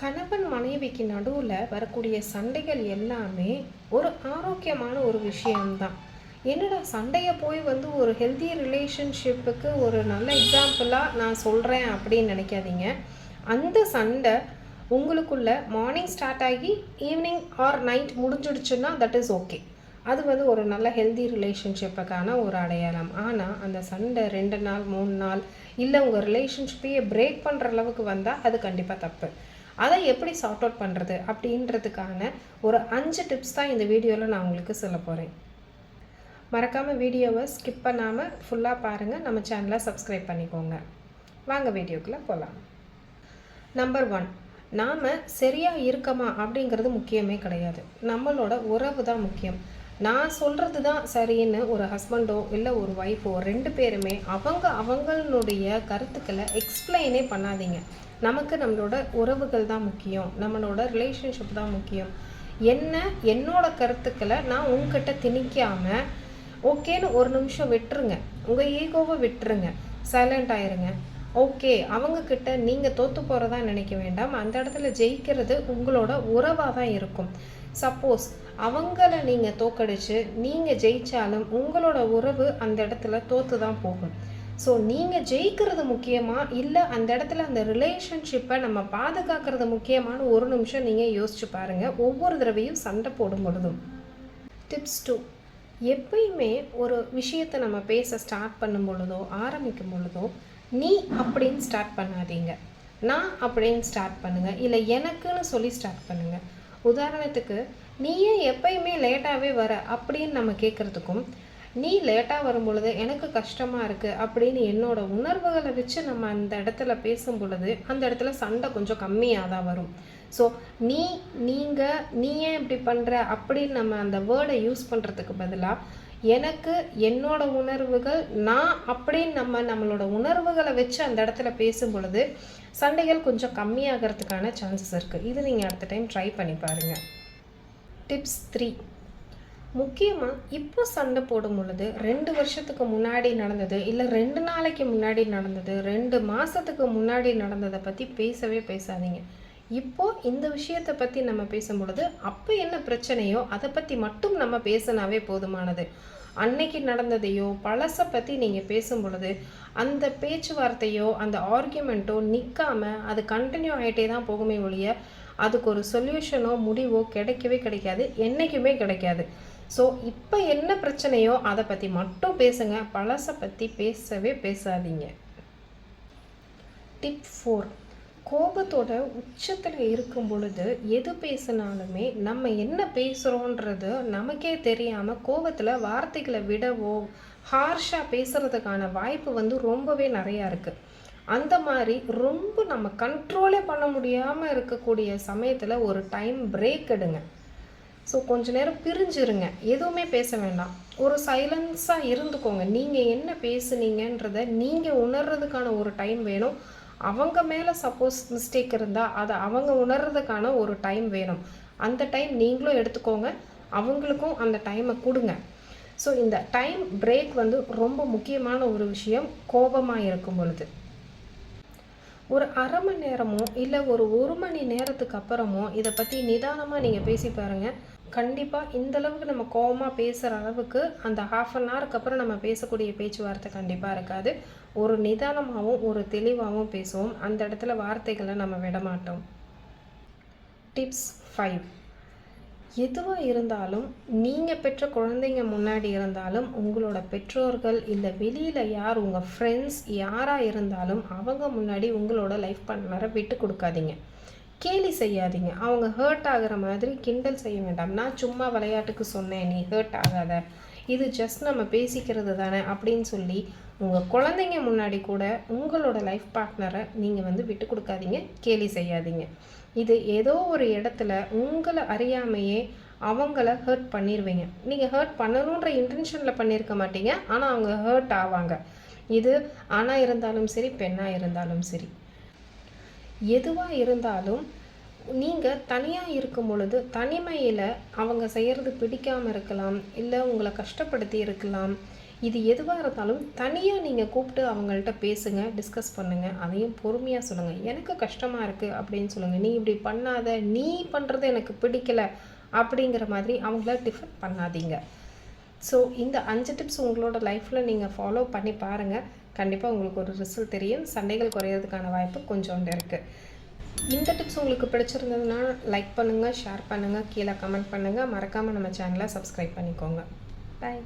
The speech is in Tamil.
கணவன் மனைவிக்கு நடுவில் வரக்கூடிய சண்டைகள் எல்லாமே ஒரு ஆரோக்கியமான ஒரு விஷயம்தான். என்னடா சண்டையை போய் ஒரு ஹெல்தி ரிலேஷன்ஷிப்புக்கு ஒரு நல்ல எக்ஸாம்பிளாக நான் சொல்கிறேன் அப்படின்னு நினைக்காதீங்க. அந்த சண்டை உங்களுக்குள்ள மார்னிங் ஸ்டார்ட் ஆகி ஈவினிங் ஆர் நைட் முடிஞ்சிடுச்சுன்னா தட் இஸ் ஓகே. அது ஒரு நல்ல ஹெல்தி ரிலேஷன்ஷிப்புக்கான ஒரு அடையாளம். ஆனால் அந்த சண்டை 2 நாள் 3 நாள் இல்லை உங்கள் ரிலேஷன்ஷிப்பையே பிரேக் பண்ணுற அளவுக்கு வந்தால் அது கண்டிப்பாக தப்பு. அதை எப்படி சார்ட் அவுட் பண்ணுறது அப்படின்றதுக்கான ஒரு 5 டிப்ஸ் தான் இந்த வீடியோவில் நான் உங்களுக்கு சொல்ல போகிறேன். மறக்காமல் வீடியோவை ஸ்கிப் பண்ணாமல் ஃபுல்லாக பாருங்கள். நம்ம சேனலை சப்ஸ்கிரைப் பண்ணிக்கோங்க. வாங்க வீடியோக்குள்ளே போகலாம். நம்பர் 1, நாம் சரியாக இருக்கமா அப்படிங்கிறது முக்கியமே கிடையாது. நம்மளோட உறவு தான் முக்கியம். நான் சொல்கிறது தான் சரின்னு ஒரு ஹஸ்பண்டோ இல்லை ஒரு ஒய்ஃபோ 2 பேருமே அவங்களுடைய கருத்துக்களை எக்ஸ்பிளைனே பண்ணாதீங்க. நமக்கு நம்மளோட உறவுகள் தான் முக்கியம், நம்மளோட ரிலேஷன்ஷிப் தான் முக்கியம். என்னோட கருத்துக்களை நான் உங்ககிட்ட திணிக்காமல் ஓகேன்னு ஒரு நிமிஷம் விட்டுருங்க. உங்கள் ஈகோவை விட்டுருங்க, சைலண்ட் ஆயிருங்க. ஓகே, அவங்கக்கிட்ட நீங்கள் தோற்று போகிறதா நினைக்க வேண்டாம். அந்த இடத்துல ஜெயிக்கிறது உங்களோட உறவாக தான் இருக்கும். சப்போஸ் அவங்கள நீங்கள் தோக்கடிச்சு நீங்கள் ஜெயித்தாலும் உங்களோட உறவு அந்த இடத்துல தோற்று தான் போகும். ஸோ நீங்கள் ஜெயிக்கிறது முக்கியமாக இல்லை அந்த இடத்துல அந்த ரிலேஷன்ஷிப்பை நம்ம பாதுகாக்கிறது முக்கியமான ஒரு நிமிஷம் நீங்கள் யோசிச்சு பாருங்கள், ஒவ்வொரு தடவையும் சண்டை போடும் பொழுதும். டிப்ஸ் 2, எப்பயுமே ஒரு விஷயத்தை நம்ம பேச ஸ்டார்ட் பண்ணும் பொழுதோ ஆரம்பிக்கும் பொழுதோ நீ அப்படின்னு ஸ்டார்ட் பண்ணாதீங்க, நான் அப்படின்னு ஸ்டார்ட் பண்ணுங்கள், இல்லை எனக்குன்னு சொல்லி ஸ்டார்ட் பண்ணுங்கள். உதாரணத்துக்கு நீயே எப்பயுமே லேட்டாகவே வர அப்படின்னு நம்ம கேட்குறதுக்கும் நீ லேட்டாக வரும் பொழுது எனக்கு கஷ்டமாக இருக்குது அப்படின்னு என்னோட உணர்வுகளை வச்சு நம்ம அந்த இடத்துல பேசும் பொழுது அந்த இடத்துல சண்டை கொஞ்சம் கம்மியாக தான் வரும். ஸோ நீ ஏன் இப்படி பண்ணுற அப்படின்னு நம்ம அந்த வேர்டை யூஸ் பண்ணுறதுக்கு பதிலாக எனக்கு என்னோட உணர்வுகள் நான் அப்படின்னு நம்மளோட உணர்வுகளை வச்சு அந்த இடத்துல பேசும் பொழுது சண்டைகள் கொஞ்சம் கம்மியாகிறதுக்கான சான்சஸ் இருக்குது. இது நீங்கள் அடுத்த டைம் ட்ரை பண்ணி பாருங்கள். டிப்ஸ் 3, முக்கியமாக இப்போ சண்டை போடும் பொழுது 2 வருஷத்துக்கு முன்னாடி நடந்தது இல்லை 2 நாளைக்கு முன்னாடி நடந்தது 2 மாதத்துக்கு முன்னாடி நடந்ததை பற்றி பேசவே பேசாதீங்க. இப்போது இந்த விஷயத்தை பற்றி நம்ம பேசும் பொழுது அப்போ என்ன பிரச்சனையோ அதை பற்றி மட்டும் நம்ம பேசினாவே போதுமானது. அன்னைக்கு நடந்ததையோ பழசை பற்றி நீங்கள் பேசும் பொழுது அந்த பேச்சுவார்த்தையோ அந்த ஆர்கியூமெண்ட்டோ நிற்காமல் அது கண்டினியூ ஆகிட்டே தான் போகுமே ஒழிய அதுக்கு ஒரு சொல்யூஷனோ முடிவோ கிடைக்கவே கிடைக்காது, என்றைக்குமே கிடைக்காது. ஸோ இப்போ என்ன பிரச்சனையோ அதை பற்றி மட்டும் பேசுங்க, பழசை பற்றி பேசவே பேசாதீங்க. டிப் 4, கோபத்தோட உச்சத்தில் இருக்கும் பொழுது எது பேசினாலுமே நம்ம என்ன பேசுகிறோன்றது நமக்கே தெரியாமல் கோபத்தில் வார்த்தைகளை விடவோ ஹார்ஷாக பேசுகிறதுக்கான வாய்ப்பு ரொம்பவே நிறையா இருக்குது. அந்த மாதிரி ரொம்ப நம்ம கண்ட்ரோலே பண்ண முடியாமல் இருக்கக்கூடிய சமயத்தில் ஒரு டைம் பிரேக் எடுங்க. ஸோ கொஞ்ச நேரம் பிரிஞ்சிருங்க, எதுவுமே பேச வேண்டாம், ஒரு சைலன்ஸாக இருந்துக்கோங்க. நீங்கள் என்ன பேசுனீங்கன்றதை நீங்கள் உணர்றதுக்கான ஒரு டைம் வேணும். அவங்க மேலே சப்போஸ் மிஸ்டேக் இருந்தால் அதை அவங்க உணர்றதுக்கான ஒரு டைம் வேணும். அந்த டைம் நீங்களும் எடுத்துக்கோங்க, அவங்களுக்கும் அந்த டைமை கொடுங்க. ஸோ இந்த டைம் பிரேக் ரொம்ப முக்கியமான ஒரு விஷயம் கோபமாக இருக்கும் பொழுது. ஒரு அரை மணி நேரமோ இல்லை ஒரு மணி நேரத்துக்கு அப்புறமோ இதை பற்றி நிதானமாக நீங்கள் பேசி பாருங்கள். கண்டிப்பாக இந்தளவுக்கு நம்ம கோபமாக பேசுகிற அளவுக்கு அந்த 1/2 அன் ஹவருக்கு அப்புறம் நம்ம பேசக்கூடிய பேச்சுவார்த்தை கண்டிப்பாக இருக்காது. ஒரு நிதானமாகவும் ஒரு தெளிவாகவும் பேசுவோம், அந்த இடத்துல வார்த்தைகளை நம்ம விடமாட்டோம். டிப்ஸ் 5, எதுவாக இருந்தாலும் நீங்கள் பெற்ற குழந்தைங்க முன்னாடி இருந்தாலும் உங்களோட பெற்றோர்கள் இல்லை வெளியில் யார் உங்கள் ஃப்ரெண்ட்ஸ் யாராக இருந்தாலும் அவங்க முன்னாடி உங்களோட லைஃப் பார்ட்னரை விட்டு கொடுக்காதீங்க, கேலி செய்யாதீங்க. அவங்க ஹர்ட் ஆகிற மாதிரி கிண்டல் செய்ய வேண்டாம். நான் சும்மா விளையாட்டுக்கு சொன்னேன், நீ ஹர்ட் ஆகாத, இது ஜஸ்ட் நம்ம பேசிக்கிறது தானே அப்படின்னு சொல்லி உங்கள் குழந்தைங்க முன்னாடி கூட உங்களோட லைஃப் பார்ட்னரை நீங்கள் விட்டு கொடுக்காதீங்க, கேலி செய்யாதீங்க. இது ஏதோ ஒரு இடத்துல உங்களை அறியாமையே அவங்கள ஹர்ட் பண்ணிடுவீங்க. நீங்கள் ஹர்ட் பண்ணணுன்ற இன்டென்ஷனில் பண்ணியிருக்க மாட்டீங்க, ஆனால் அவங்க ஹர்ட் ஆவாங்க. இது ஆணாக இருந்தாலும் சரி பெண்ணாக இருந்தாலும் சரி, எதுவாக இருந்தாலும் நீங்கள் தனியாக இருக்கும் பொழுது தனிமையில் அவங்க செய்கிறது பிடிக்காமல் இருக்கலாம், இல்லை உங்களை கஷ்டப்படுத்தி இருக்கலாம், இது எதுவாக இருந்தாலும் தனியாக நீங்கள் கூப்பிட்டு அவங்கள்ட்ட பேசுங்க, டிஸ்கஸ் பண்ணுங்கள். அதையும் பொறுமையாக சொல்லுங்கள். எனக்கு கஷ்டமாக இருக்குது அப்படின்னு சொல்லுங்கள். நீ இப்படி பண்ணாத, நீ பண்ணுறது எனக்கு பிடிக்கல அப்படிங்கிற மாதிரி அவங்கள டிஃபெண்ட் பண்ணாதீங்க. ஸோ இந்த 5 டிப்ஸ் உங்களோட லைஃப்பில் நீங்கள் ஃபாலோ பண்ணி பாருங்கள். கண்டிப்பாக உங்களுக்கு ஒரு ரிசல்ட் தெரியும். சண்டைகள் குறையிறதுக்கான வாய்ப்பு கொஞ்சோண்டு இருக்குது. இந்த டிப்ஸ் உங்களுக்கு பிடிச்சிருந்ததுன்னா லைக் பண்ணுங்கள், ஷேர் பண்ணுங்கள், கீழே கமெண்ட் பண்ணுங்கள். மறக்காமல் நம்ம சேனலை சப்ஸ்கிரைப் பண்ணிக்கோங்க. பாய்.